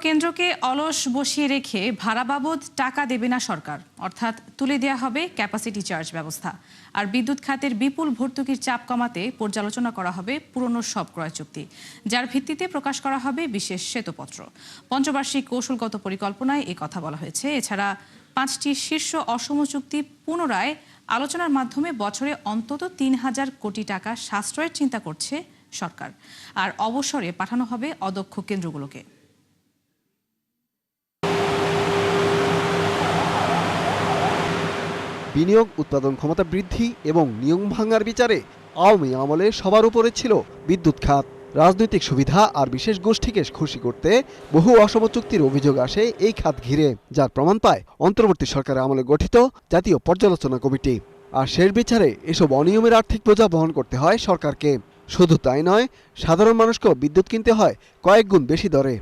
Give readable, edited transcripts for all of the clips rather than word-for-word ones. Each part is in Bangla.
কেন্দ্রকে অলস বসিয়ে রেখে ভাড়া বাবদ টাকা দেবে না সরকার, অর্থাৎ তুলে দেওয়া হবে ক্যাপাসিটি চার্জ ব্যবস্থা। আর বিদ্যুৎ খাতের বিপুল ভর্তুকির চাপ কমাতে পর্যালোচনা করা হবে পুরনো সব ক্রয় চুক্তি, যার ভিত্তিতে প্রকাশ করা হবে বিশেষ শ্বেতপত্র। পঞ্চবার্ষিক কৌশলগত পরিকল্পনায় এ কথা বলা হয়েছে। এছাড়া 5টি শীর্ষ অসম চুক্তি পুনরায় আলোচনার মাধ্যমে বছরে অন্তত 3,000 কোটি টাকা সাশ্রয়ের চিন্তা করছে সরকার। আর অবসরে পাঠানো হবে অদক্ষ কেন্দ্রগুলোকে। বিনিয়োগ, উৎপাদন ক্ষমতা বৃদ্ধি এবং নিয়ম ভাঙার বিচারে আওয়ামী আমলে সবার উপরে ছিল বিদ্যুৎ খাত। রাজনৈতিক সুবিধা আর বিশেষ গোষ্ঠীকে খুশি করতে বহু অসম চুক্তির অভিযোগ আসে এই খাত ঘিরে, যার প্রমাণ পায় অন্তর্বর্তী সরকারের আমলে গঠিত জাতীয় পর্যালোচনা কমিটি। আর শেষ বিচারে এসব অনিয়মের আর্থিক বোঝা বহন করতে হয় সরকারকে। শুধু তাই নয়, সাধারণ মানুষকেও বিদ্যুৎ কিনতে হয় কয়েক গুণ বেশি দরে।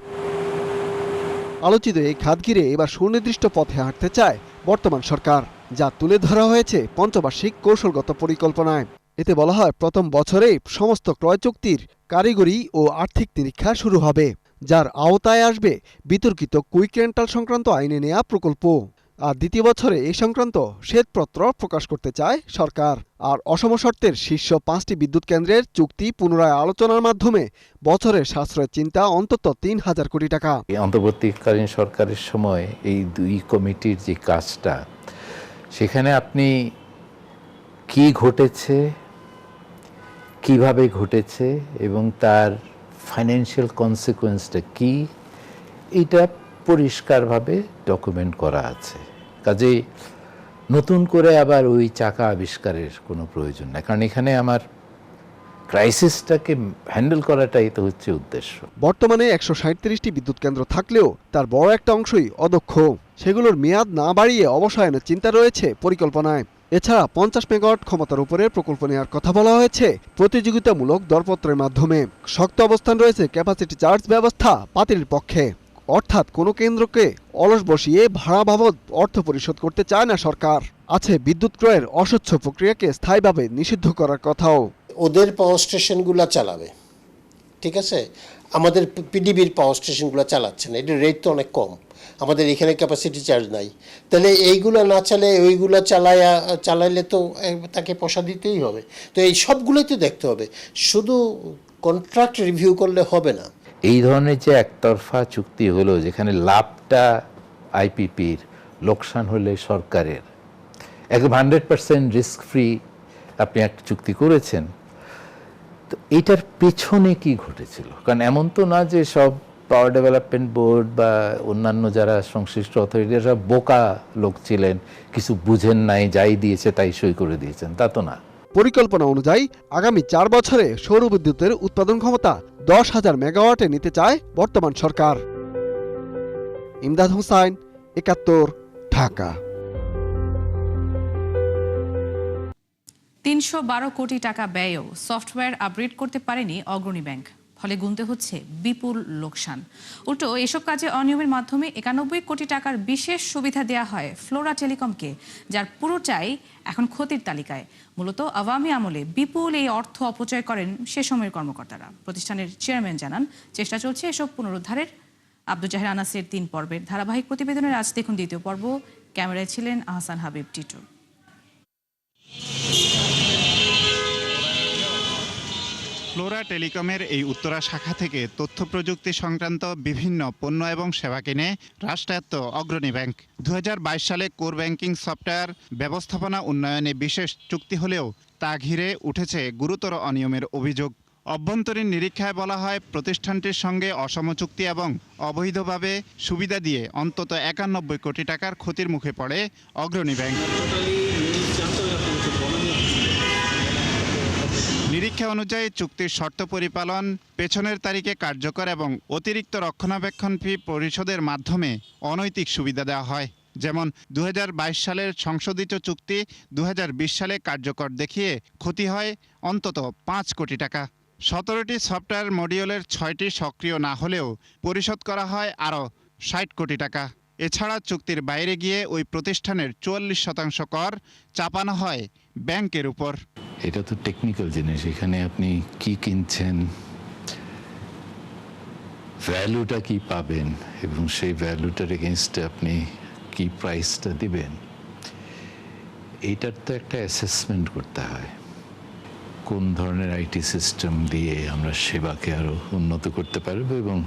আলোচিত এই খাত ঘিরে এবার সুনির্দিষ্ট পথে হাঁটতে চায় বর্তমান সরকার, যা তুলে ধরা হয়েছে পঞ্চবার্ষিক কৌশলগত পরিকল্পনায়। এতে বলা হয়, প্রথম বছরেই সমস্ত ক্রয় চুক্তির কারিগরি ও আর্থিক নিরীক্ষা শুরু হবে, যার আওতায় আসবে বিতর্কিত কুইক রেন্টাল সংক্রান্ত আইনে নেয়া প্রকল্প। আর দ্বিতীয় বছরে এই সংক্রান্ত শ্বেতপত্র প্রকাশ করতে চায় সরকার। আর অসম শর্তের শীর্ষ 5টি বিদ্যুৎ কেন্দ্রের চুক্তি পুনরায় আলোচনার মাধ্যমে বছরের সাশ্রয়ের চিন্তা অন্তত 3,000 কোটি টাকা। অন্তর্বর্তীকালীন সরকারের সময় এই দুই কমিটির যে কাজটা, সেখানে আপনি কি ঘটেছে, কিভাবে ঘটেছে এবং তার ফাইন্যান্সিয়াল কনসিকুয়েন্সটা কি, এটা পরিষ্কারভাবে ডকুমেন্ট করা আছে। কাজেই নতুন করে আবার ওই চাকা আবিষ্কারের কোনো প্রয়োজন নেই, কারণ এখানে আমার ক্রাইসিসটাকে হ্যান্ডেল করাটাই তো হচ্ছে উদ্দেশ্য। বর্তমানে 137টি বিদ্যুৎ কেন্দ্র থাকলেও তার বড় একটা অংশই অদক্ষ। সেগুলোর মেয়াদ না বাড়িয়ে অবসায়নের চিন্তা রয়েছে পরিকল্পনায়। এছাড়া 50 মেগাওয়াট ক্ষমতার উপরে প্রকল্প নেওয়ার কথা বলা হয়েছে প্রতিযোগিতামূলক দরপত্রের মাধ্যমে। শক্ত অবস্থান রয়েছে ক্যাপাসিটি চার্জ ব্যবস্থা বাতিলের পক্ষে, অর্থাৎ কোনো কেন্দ্রকে অলস বসিয়ে ভাড়া বাবদ অর্থ পরিশোধ করতে চায় না সরকার। আছে বিদ্যুৎ ক্রয়ের অস্বচ্ছ প্রক্রিয়াকে স্থায়ীভাবে নিষিদ্ধ করার কথাও। ওদের পাওয়ার স্টেশনগুলো চালাবে, ঠিক আছে, আমাদের পিডিবির পাওয়ার স্টেশনগুলো চালাচ্ছে না, এটার রেট তো অনেক কম, আমাদের এখানে ক্যাপাসিটি চার্জ নাই। তাহলে এইগুলো না চালে ওইগুলো চালাইলে তো তাকে পয়সা দিতেই হবে। তো এই সবগুলোই তো দেখতে হবে, শুধু কন্ট্রাক্ট রিভিউ করলে হবে না। এই ধরনের যে একতরফা চুক্তি হলো, যেখানে লাভটা আইপিপির, লোকসান হলে সরকারের, একদম 100% রিস্ক ফ্রি আপনি একটা চুক্তি করেছেন, তো এটার পেছনে কি ঘটেছিল? কারণ এমন তো না যে সব পাওয়ার ডেভেলপমেন্ট বোর্ড বা অন্যান্য যারা সংশ্লিষ্ট অথরিটিরা সব বোকা লোক ছিলেন, কিছু বুঝেন নাই, যাই দিয়েছে তাই সই করে দিয়েছেন, তা তো না। পরিকল্পনা অনুযায়ী আগামী 4 বছরে সৌর বিদ্যুতের উৎপাদন ক্ষমতা 10,000 মেগাওয়াটে নিতে চায় বর্তমান সরকার। ইমদাদ হোসাইন, 71, ঢাকা। 312 কোটি টাকা ব্যয়েও সফটওয়্যার আপগ্রেড করতে পারেনি অগ্রণী ব্যাংক, ফলে গুনতে হচ্ছে বিপুল লোকসান। উল্টো এসব কাজে অনিয়মের মাধ্যমে 91 কোটি টাকার বিশেষ সুবিধা দেওয়া হয় ফ্লোরা টেলিকমকে, যার পুরোটাই এখন ক্ষতির তালিকায়। মূলত আওয়ামী আমলে বিপুল এই অর্থ অপচয় করেন সে সময়ের কর্মকর্তারা। প্রতিষ্ঠানের চেয়ারম্যান জানান, চেষ্টা চলছে এসব পুনরুদ্ধারের। আব্দুল জাহির আনাসের 3 পর্বের ধারাবাহিক প্রতিবেদনের আজ দেখুন 2য় পর্ব। ক্যামেরায় ছিলেন আহসান হাবিব টিটু। ফ্লোরা টেলিকমের এই উত্তরা শাখা থেকে তথ্য প্রযুক্তি সংক্রান্ত বিভিন্ন পণ্য এবং সেবা কিনে রাষ্ট্রায়ত্ত অগ্রণী ব্যাংক। 2022 সালে কোর ব্যাংকিং সফটওয়্যার ব্যবস্থাপনা উন্নয়নে বিশেষ চুক্তি হলেও তা ঘিরে উঠেছে গুরুতর অনিয়মের অভিযোগ। অভ্যন্তরীণ নিরীক্ষায় বলা হয়, প্রতিষ্ঠানটির সঙ্গে অসম চুক্তি এবং অবৈধভাবে সুবিধা দিয়ে অন্তত 91 কোটি টাকার ক্ষতির মুখে পড়ে অগ্রণী ব্যাংক। নিরীক্ষা অনুযায়ী চুক্তির শর্ত পরিপালন, পেছনের তারিখে কার্যকর এবং অতিরিক্ত রক্ষণাবেক্ষণ ফি পরিশোধের মাধ্যমে অনৈতিক সুবিধা দেওয়া হয়। যেমন 2022 সালের সংশোধিত চুক্তি 2020 সালে কার্যকর দেখিয়ে ক্ষতি হয় অন্তত 5 কোটি টাকা। 17টি সফটওয়্যার মডিউলের 6টি সক্রিয় না হলেও পরিশোধ করা হয় আরও 60 কোটি টাকা। এছাড়া চুক্তির বাইরে গিয়ে ওই প্রতিষ্ঠানের 44% কর চাপানো হয় ব্যাংকের উপর। এটা তো টেকনিক্যাল জিনিস, এখানে আপনি কি কিনছেন, ভ্যালুটা কি পাবেন এবং সেই ভ্যালুটার এগেনস্টে আপনি কি প্রাইসটা দিবেন, এইটার তো একটা অ্যাসেসমেন্ট করতে হয়। কোন ধরনের আইটি সিস্টেম দিয়ে আমরা সেবাকে আরও উন্নত করতে পারবো এবং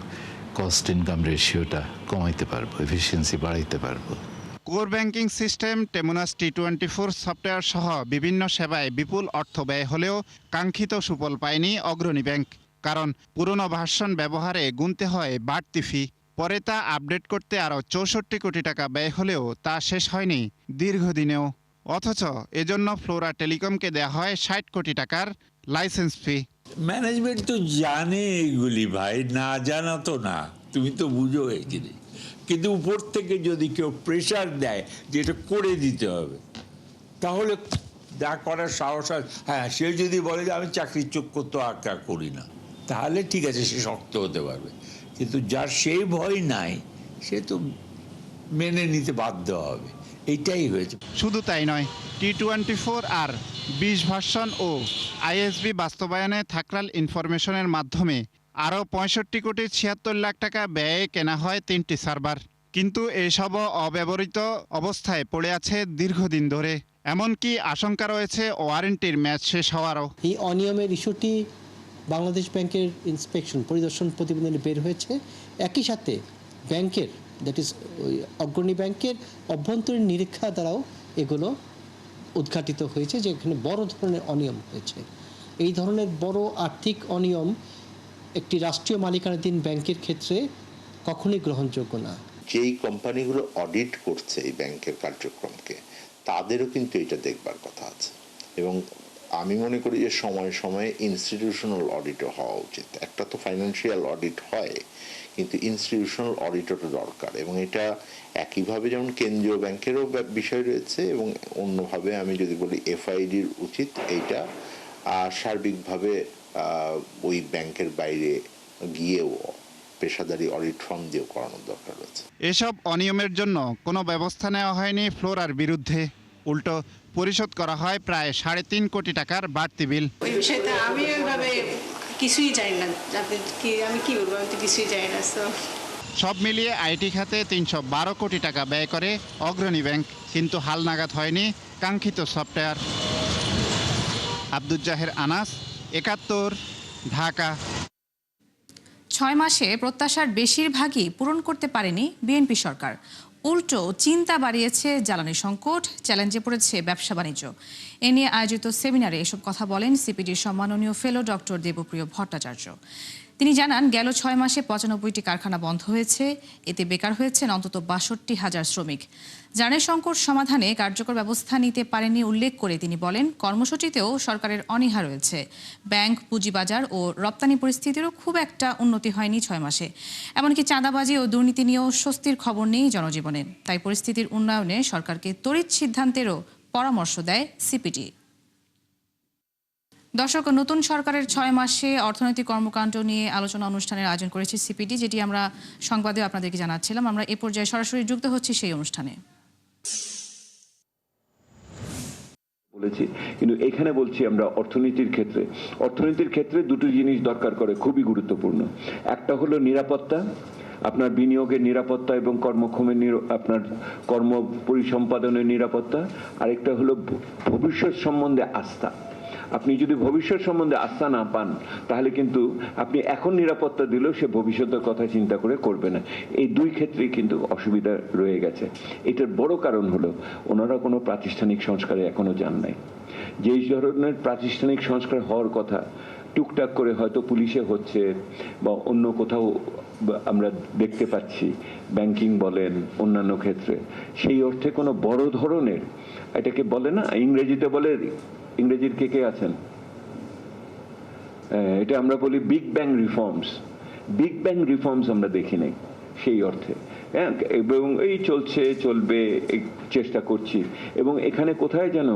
কস্ট ইনকাম রেশিওটা কমাইতে পারবো, এফিসিয়েন্সি বাড়াইতে পারবো। Core banking system, Temenos T24 software সহ বিভিন্ন সেবায় বিপুল অর্থ ব্যয় হলেও কাঙ্ক্ষিত সুফল পায়নি অগ্রণী ব্যাংক। কারণ পুরনো ভার্সন ব্যবহারে গুনতে হয় বাড়তি ফি। পরে তা আপডেট করতে আরও 64 কোটি টাকা ব্যয় হলেও তা শেষ হয়নি দীর্ঘদিনেও। অথচ এজন্য ফ্লোরা টেলিকমকে দেয়া হয় 60 কোটি টাকার লাইসেন্স ফি। ম্যানেজমেন্ট তো জানে এগুলি ভাই, না জানা তো না, তুমি তো বুঝো এই জিনিস। কিন্তু উপর থেকে যদি কেউ প্রেশার দেয় যে এটা করে দিতে হবে, তাহলে যা করার সাহস হয়। হ্যাঁ, সে যদি বলে যে আমি চাকরির চক্র তো আঁকা করি না, তাহলে ঠিক আছে, সে শক্ত হতে পারবে। কিন্তু যার সেই ভয় নাই, সে তো মেনে নিতে বাধ্য হবে। এইটাই হয়েছে। শুধু তাই নয়, T24 আর 20 ভার্সন ও আইএসবি বাস্তবায়নে থাকরাল ইনফরমেশনের মাধ্যমে আরও 65 কোটি 76 লাখ টাকা ব্যয়ে কেনা হয় 3টি সার্ভার। কিন্তু এসবও অব্যবহৃত অবস্থায় পড়ে আছে দীর্ঘদিন ধরে। এমনকি আশঙ্কা রয়েছে ওয়ারেন্টির মেয়াদ শেষ হওয়ারও। এই অনিয়মের ইস্যুটি বাংলাদেশ ব্যাংকের ইন্সপেকশন পরিদর্শন প্রতিবেদনে বের হয়েছে। একই সাথে ব্যাংকের, দ্যাট ইজ অগ্রণী ব্যাংকের অভ্যন্তরীণ নিরীক্ষা দ্বারাও এগুলো উদ্ঘাটিত হয়েছে যে এখানে বড় ধরনের অনিয়ম হয়েছে। এই ধরনের বড় আর্থিক অনিয়ম একটি রাষ্ট্রীয় মালিকানাধীন ব্যাংকের ক্ষেত্রে কখনোই গ্রহণযোগ্য না। যেই কোম্পানিগুলো অডিট করছে এই ব্যাংকের কার্যক্রমকে, তাদেরও কিন্তু এটা দেখবার কথা আছে। এবং আমি মনে করি যে সময়ে সময়ে ইনস্টিটিউশনাল অডিটও হওয়া উচিত। একটা তো ফাইন্যান্সিয়াল অডিট হয়, কিন্তু ইনস্টিটিউশনাল অডিটও দরকার। এবং এটা একইভাবে যেমন কেন্দ্রীয় ব্যাংকেরও বিষয় রয়েছে, এবং অন্যভাবে আমি যদি বলি এফআইডির উচিত এইটা সার্বিকভাবে ওই ব্যাংকের বাইরে গিয়েও পেশাদারি অডিট ফার্ম দিয়েও করানোর দরকার রয়েছে। এসব অনিয়মের জন্য কোনো ব্যবস্থা নেওয়া হয়নি ফ্লোরার বিরুদ্ধে। উল্টো পরিশোধ করা হয় প্রায় 3.5 কোটি টাকার বাড়তি বিল। ওই বিষয়টা আমি ওইভাবে কিছুই জানি না। আমি কি বলবো, আমি তো কিছুই জানি না। সব মিলিয়ে আইটি খাতে 312 কোটি টাকা ব্যয় করে অগ্রণী ব্যাংক, কিন্তু হালনাগাদ হয়নি কাঙ্ক্ষিত সফটওয়্যার। আব্দুল জাহের আনাস, 71, ঢাকা। 6 মাসে প্রত্যাশার বেশিরভাগই পূরণ করতে পারেনি বিএনপি সরকার। উল্টো চিন্তা বাড়িয়েছে জ্বালানি সংকট, চ্যালেঞ্জে পড়েছে ব্যবসা বাণিজ্য। এ নিয়ে আয়োজিত সেমিনারে এসব কথা বলেন সিপিডির সম্মাননীয় ফেলো ডক্টর দেবপ্রিয় ভট্টাচার্য। তিনি জানান, গেল 6 মাসে 95টি কারখানা বন্ধ হয়েছে। এতে বেকার হয়েছেন অন্তত 62,000 শ্রমিক। জ্বালানি সংকট সমাধানে কার্যকর ব্যবস্থা নিতে পারেনি উল্লেখ করে তিনি বলেন, কর্মসূচিতেও সরকারের অনীহা রয়েছে। ব্যাংক, পুঁজিবাজার ও রপ্তানি পরিস্থিতিরও খুব একটা উন্নতি হয়নি 6 মাসে। এমনকি চাঁদাবাজি ও দুর্নীতি নিয়েও স্বস্তির খবর নেই জনজীবনে। তাই পরিস্থিতির উন্নয়নে সরকারকে তড়িৎ সিদ্ধান্তেরও পরামর্শ দেয় সিপিডি। দর্শক, নতুন সরকারের 6 মাসে অর্থনৈতিক কর্মকাণ্ড নিয়ে আলোচনা অনুষ্ঠানের আয়োজন করেছে সিপিডি, যেটি আমরা সংবাদে আপনাদেরকে জানাচ্ছিলাম। আমরা এ পর্যায়ে সরাসরি যুক্ত হচ্ছি সেই অনুষ্ঠানে। বলেছি, কিন্তু এখানে বলছি আমরা অর্থনীতির ক্ষেত্রে দুটো জিনিস দরকার করে, খুবই গুরুত্বপূর্ণ। একটা হলো নিরাপত্তা, আপনার বিনিয়োগের নিরাপত্তা এবং কর্মক্ষমের আপনার কর্ম পরিসম্পাদনের নিরাপত্তা। আরেকটা হলো ভবিষ্যৎ সম্বন্ধে আস্থা। আপনি যদি ভবিষ্যৎ সম্বন্ধে আস্থা না পান, তাহলে কিন্তু আপনি এখন নিরাপত্তা দিলেও সে ভবিষ্যতের কথা চিন্তা করে করবে না। এই দুই ক্ষেত্রেই কিন্তু অসুবিধা রয়ে গেছে। এটার বড় কারণ হলো ওনারা কোনো প্রাতিষ্ঠানিক সংস্কারে এখনো যান নাই। যেই ধরনের প্রাতিষ্ঠানিক সংস্কার হওয়ার কথা টুকটাক করে হয়তো পুলিশে হচ্ছে বা অন্য কোথাও আমরা দেখতে পাচ্ছি, ব্যাংকিং বলেন অন্যান্য ক্ষেত্রে, সেই অর্থে কোনো বড় ধরনের, এটাকে বলে না, ইংরেজিতে বলে, ইংরেজির কে আছেন, এটা আমরা বলি বিগ ব্যাং রিফর্মস আমরা দেখি নাই সেই অর্থে। হ্যাঁ, এবং এই চলবে, এই চেষ্টা করছি। এবং এখানে কোথায় যেন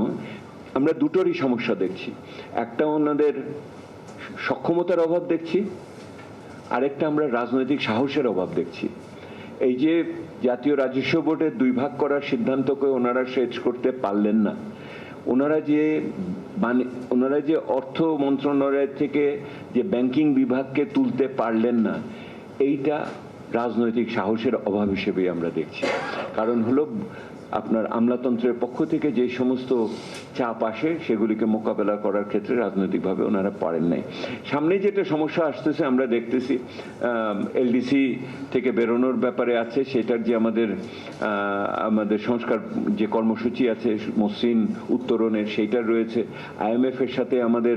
আমরা দুটোরই সমস্যা দেখছি। একটা ওনাদের সক্ষমতার অভাব দেখছি, আরেকটা আমরা রাজনৈতিক সাহসের অভাব দেখছি। এই যে জাতীয় রাজস্ব বোর্ডের 2 ভাগ করার সিদ্ধান্তকে ওনারা শেষ করতে পারলেন না। ওনারা যে অর্থ মন্ত্রণালয় থেকে যে ব্যাংকিং বিভাগকে তুলতে পারলেন না, এইটা রাজনৈতিক সাহসের অভাব হিসেবেই আমরা দেখছি। কারণ হলো আপনার আমলাতন্ত্রের পক্ষ থেকে যে সমস্ত চাপ আসে সেগুলিকে মোকাবেলা করার ক্ষেত্রে রাজনৈতিকভাবে ওনারা পারেন নাই। সামনে যেটা সমস্যা আসতেছে আমরা দেখতেছি, এলডিসি থেকে বেরোনোর ব্যাপারে আছে, সেটার যে আমাদের সংস্কার যে কর্মসূচি আছে মসৃণ উত্তরণের, সেইটার রয়েছে। IMF এর সাথে আমাদের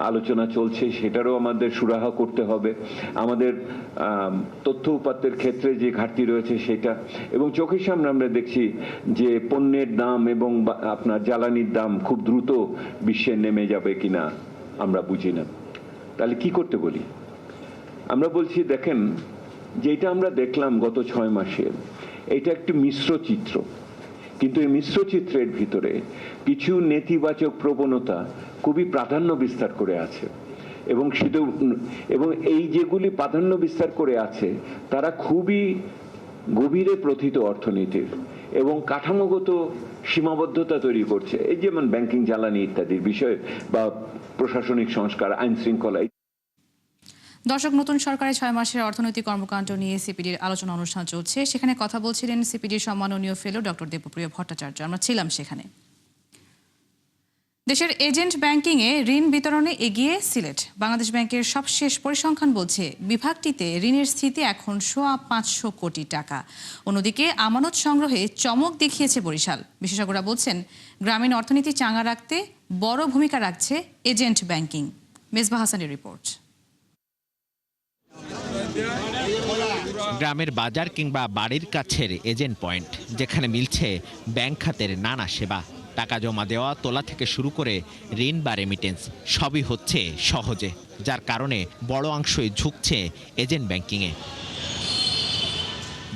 আলোচনা চলছে, সেটারও আমাদের সুরাহা করতে হবে। আমাদের তথ্য উপাত্তের ক্ষেত্রে যে ঘাটতি রয়েছে সেটা, এবং চোখের সামনে আমরা দেখছি যে পণ্যের দাম এবং আপনার জ্বালানির দাম খুব দ্রুত বিশ্বে নেমে যাবে কিনা আমরা বুঝি না। তাহলে কি করতে বলি? আমরা বলছি দেখেন, যেটা আমরা দেখলাম গত 6 মাসে, এটা একটি মিশ্র চিত্র, কিন্তু এই মিশ্র চিত্রের ভিতরে কিছু নেতিবাচক প্রবণতা খুবই প্রাধান্য বিস্তার করে আছে, এবং এই যেগুলি প্রাধান্য বিস্তার করে আছে তারা খুবই গভীরে প্রথিত অর্থনীতির এবং কাঠামোগত সীমাবদ্ধতা তৈরি করছে, এই যেমন ব্যাংকিং, জ্বালানি ইত্যাদির বিষয় বা প্রশাসনিক সংস্কার, আইন শৃঙ্খলা। দর্শক, নতুন সরকারের 6 মাসের অর্থনৈতিক কর্মকাণ্ড নিয়ে সিপিডির আলোচনা অনুষ্ঠান চলছে। সেখানে কথা বলছিলেন সিপিডির সম্মাননীয় ফেলো ডক্টর দেবপ্রিয় ভট্টাচার্য। আমরা ছিলাম সেখানে। দেশের এজেন্ট ব্যাংকিংয়ে ঋণ বিতরণে এগিয়ে সিলেট। বাংলাদেশ ব্যাংকের সবশেষ পরিসংখ্যান বলছে বিভাগটিতে ঋণের স্থিতি এখন 500 কোটি টাকা। অন্যদিকে আমানত সংগ্রহে চমক দেখিয়েছে বরিশাল। বিশেষজ্ঞরা বলছেন গ্রামীণ অর্থনীতি চাঙা রাখতে বড় ভূমিকা রাখছে এজেন্ট ব্যাংকিং। মেজবাহ হাসানের রিপোর্ট। গ্রামের বাজার কিংবা বাড়ির কাছের এজেন্ট পয়েন্ট, যেখানে মিলছে ব্যাংক খাতের নানা সেবা। টাকা জমা দেওয়া, তোলা থেকে শুরু করে ঋণ বা রেমিটেন্স সবই হচ্ছে সহজে, যার কারণে বড় অংশই ঝুঁকছে এজেন্ট ব্যাংকিংয়ে।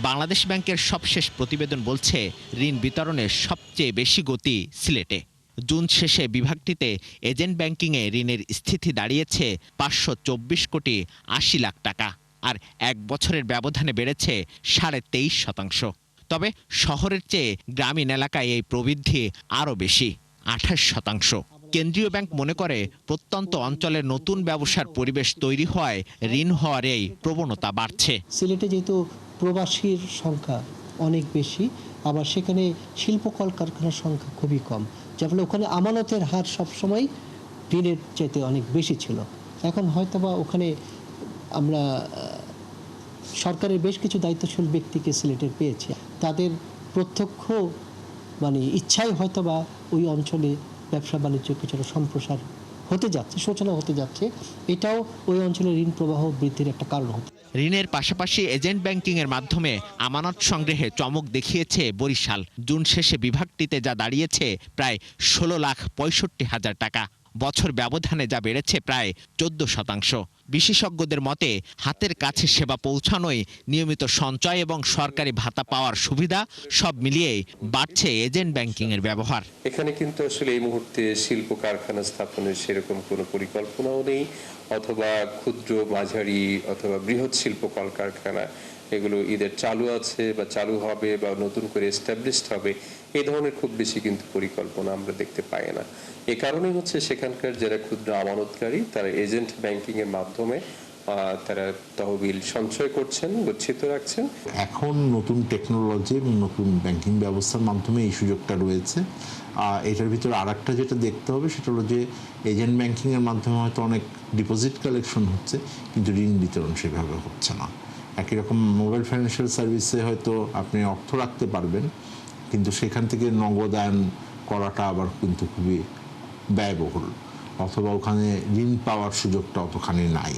বাংলাদেশ ব্যাংকের সবশেষ প্রতিবেদন বলছে ঋণ বিতরণের সবচেয়ে বেশি গতি সিলেটে। জুন শেষে বিভাগটিতে এজেন্ট ব্যাংকিংয়ে ঋণের স্থিতি দাঁড়িয়েছে 524 কোটি 80 লাখ টাকা, আর 1 বছরের ব্যবধানে বেড়েছে 23.5%। তবে শহরের চেয়ে গ্রামীণ এলাকায় এই প্রবৃদ্ধি আরও বেশি, 28%। কেন্দ্রীয় ব্যাংক মনে করে প্রত্যন্ত অঞ্চলের নতুন ব্যবসার পরিবেশ তৈরি হওয়ায় ঋণ হওয়ার এই প্রবণতা বাড়ছে। সিলেটে যেহেতু প্রবাসীর সংখ্যা অনেক বেশি, আবার সেখানে শিল্প কলকারখানার সংখ্যা খুবই কম, যার ফলে ওখানে আমানতের হার সবসময় ঋণের চাইতে অনেক বেশি ছিল। এখন হয়তোবা ওখানে আমরা সরকারের বেশ কিছু দায়িত্বশীল ব্যক্তিকে সিলেটের পেয়েছি, তাদের প্রত্যক্ষ ইচ্ছাই হয়তোবা ওই অঞ্চলে ব্যবসা বাণিজ্য কিছুটা সম্প্রসার হতে যাচ্ছে, সূচনা হতে যাচ্ছে। এটাও ওই অঞ্চলের ঋণ প্রবাহ বৃদ্ধির একটা কারণ হতে। ঋণের পাশাপাশি এজেন্ট ব্যাংকিংয়ের মাধ্যমে আমানত সংগ্রহে চমক দেখিয়েছে বরিশাল। জুন শেষে বিভাগটিতে যা দাঁড়িয়েছে প্রায় 16,65,000 টাকা, বছর ব্যবধানে যা বেড়েছে প্রায় 14%। বিশেষজ্ঞদের মতে হাতের কাছে সেবা পৌঁছানোই, নিয়মিত সঞ্চয় এবং সরকারি ভাতা পাওয়ার সুবিধা, সব মিলিয়ে বাড়ছে এজেন্ট ব্যাংকিংয়ের ব্যবহার। এখানে কিন্তু আসলে এই মুহূর্তে শিল্প কারখানা স্থাপনের সেরকম কোনো পরিকল্পনাও নেই, অথবা ক্ষুদ্র, মাঝারি অথবা বৃহৎ শিল্প কলকারখানা এগুলো ঈদের চালু আছে বা চালু হবে বা নতুন করে এস্টাবলিশড হবে, এই ধরনের খুব বেশি কিন্তু পরিকল্পনা আমরা দেখতে পাই না। এ কারণে হচ্ছে সেখানকার যারা ক্ষুদ্র আমানতকারী তারা এজেন্ট ব্যাংকিং এর মাধ্যমে তারা তহবিল সঞ্চয় করছেন, গচ্ছিত রাখছেন। এখন নতুন টেকনোলজি, নতুন ব্যাংকিং ব্যবস্থার মাধ্যমে এই সুযোগটা রয়েছে। এটার ভিতরে আর একটা যেটা দেখতে হবে সেটা হলো যে এজেন্ট ব্যাংকিংয়ের মাধ্যমে হয়তো অনেক ডিপোজিট কালেকশন হচ্ছে, কিন্তু ঋণ বিতরণ সেভাবে হচ্ছে না। একই রকম মোবাইল ফাইন্যান্সিয়াল সার্ভিসে হয়তো আপনি অর্থ রাখতে পারবেন, কিন্তু সেখান থেকে নগদায়ন করাটা আবার কিন্তু খুবই ব্যয়বহুল, অথবা ওখানে ঋণ পাওয়ার সুযোগটা অতখানি নাই।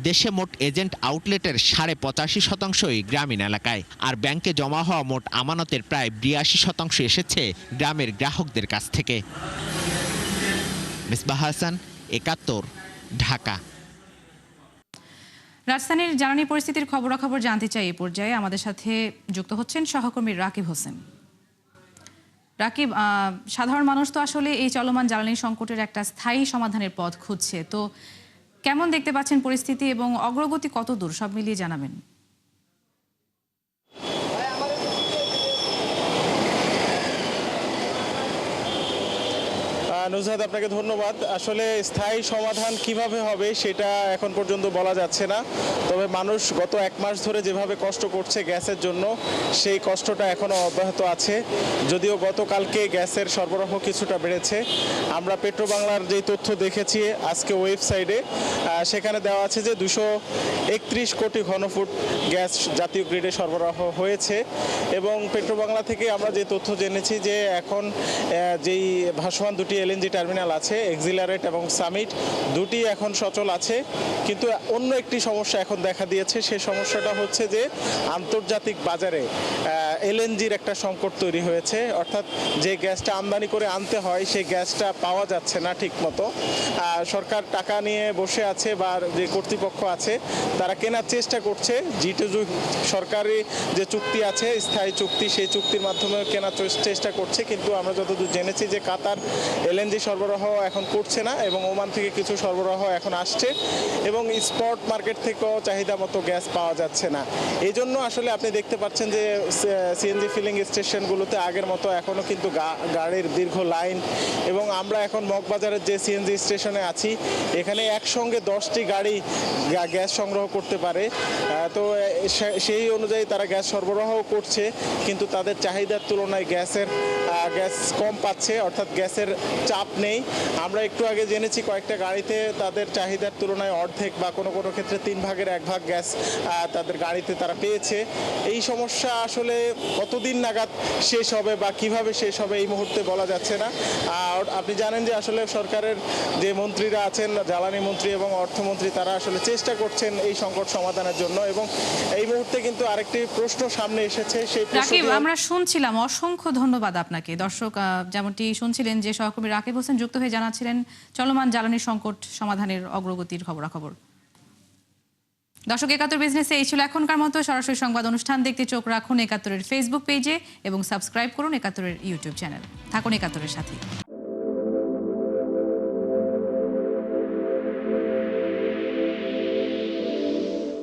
দেশে মোট এজেন্ট আউটলেটের 85% গ্রামীণ এলাকায়, আর ব্যাংকে জমা হওয়া মোট আমানতের প্রায় 82% এসেছে গ্রামের গ্রাহকদের কাছ থেকে। মিসবাহ হাসান, 71, ঢাকা। রাজধানীর জ্বালানি পরিস্থিতির খবরাখবর জানতে চাই এই পর্যায়ে আমাদের সাথে যুক্ত হচ্ছেন সহকর্মী রাকিব হোসেন। রাকিব, সাধারণ মানুষ তো আসলে এই চলমান জ্বালানি সংকটের একটা স্থায়ী সমাধানের পথ খুঁজছে, তো কেমন দেখতে পাচ্ছেন পরিস্থিতি এবং অগ্রগতি কত দূর, সব মিলিয়ে জানাবেন। নুজহাত, আপনাকে ধন্যবাদ। আসলে স্থায়ী সমাধান কিভাবে হবে সেটা এখন পর্যন্ত বলা যাচ্ছে না, তবে মানুষ গত 1 মাস ধরে যেভাবে কষ্ট করছে গ্যাসের জন্য সেই কষ্টটা এখনও অব্যাহত আছে। যদিও গতকালকে গ্যাসের সরবরাহ কিছুটা বেড়েছে। আমরা পেট্রোবাংলার যে তথ্য দেখেছি আজকে ওয়েবসাইটে, সেখানে দেওয়া আছে যে 231 কোটি ঘনফুট গ্যাস জাতীয় গ্রিডে সরবরাহ হয়েছে। এবং পেট্রোবাংলা থেকে আমরা যে তথ্য জেনেছি যে এখন যেই ভাসমান দুটি এলএনজি টার্মিনাল আছে, এক্সিলারেট এবং সামিট, দুটি এখন সচল আছে। কিন্তু অন্য একটি সমস্যা এখন দেখা দিয়েছে, সেই সমস্যাটা হচ্ছে যে আন্তর্জাতিক বাজারে এলএনজির একটা সংকট তৈরি হয়েছে। অর্থাৎ যে গ্যাসটা আমদানি করে আনতে হয় সেই গ্যাসটা পাওয়া যাচ্ছে না ঠিক মতো। সরকার টাকা নিয়ে বসে আছে বা যে কর্তৃপক্ষ আছে তারা কেনার চেষ্টা করছে। G2G সরকারি যে চুক্তি আছে, স্থায়ী চুক্তি, সেই চুক্তির মাধ্যমে কেনার চেষ্টা করছে। কিন্তু আমরা যতদূর জেনেছি যে কাতার এলএনজি সরবরাহ এখন করছে না এবং ওমান থেকে কিছু সরবরাহ এখন আসছে এবং স্পট মার্কেট থেকেও চাহিদা মতো গ্যাস পাওয়া যাচ্ছে না। এই জন্য আসলে আপনি দেখতে পাচ্ছেন যে সিএনজি ফিলিং স্টেশনগুলোতে আগের মতো এখনও কিন্তু গাড়ির দীর্ঘ লাইন। এবং আমরা এখন মগবাজারের যে সিএনজি স্টেশনে আছি, এখানে একসঙ্গে 10টি গাড়ি গ্যাস সংগ্রহ করতে পারে। তো সেই অনুযায়ী তারা গ্যাস সরবরাহ করছে, কিন্তু তাদের চাহিদার তুলনায় গ্যাস কম পাচ্ছে, অর্থাৎ গ্যাসের চাপ নেই। আমরা একটু আগে জেনেছি কয়েকটা গাড়িতে তাদের চাহিদার তুলনায় অর্ধেক বা কোনো কোনো ক্ষেত্রে 3 ভাগের 1 ভাগ গ্যাস তাদের গাড়িতে তারা পেয়েছে। এই সমস্যা আসলে কতদিন নাগাদ শেষ হবে বা কিভাবে শেষ হবে এই মুহূর্তে বলা যাচ্ছে না। আর আপনি জানেন যে আসলে সরকারের যে মন্ত্রীরা আছেন, জ্বালানি মন্ত্রী এবং অর্থমন্ত্রী, তারা আসলে চেষ্টা করছেন এই সংকট সমাধানের জন্য। এবং এই মুহূর্তে কিন্তু আরেকটি প্রশ্ন সামনে এসেছে, সেই রাকিব, আমরা শুনছিলাম, অসংখ্য ধন্যবাদ আপনাকে। দর্শক যেমনটি শুনছিলেন যে সহকর্মী রাকিব হোসেন যুক্ত হয়ে জানাচ্ছিলেন চলমান জ্বালানি সংকট সমাধানের অগ্রগতির খবরাখবর। দর্শক, 71 বিজনেসে এই ছিল এখনকার মতো। সরাসরি সংবাদ অনুষ্ঠান দেখতে চোখ রাখুন 71-এর ফেসবুক পেজে এবং সাবস্ক্রাইব করুন 71-এর ইউটিউব চ্যানেল। থাকুন 71-এর সাথে।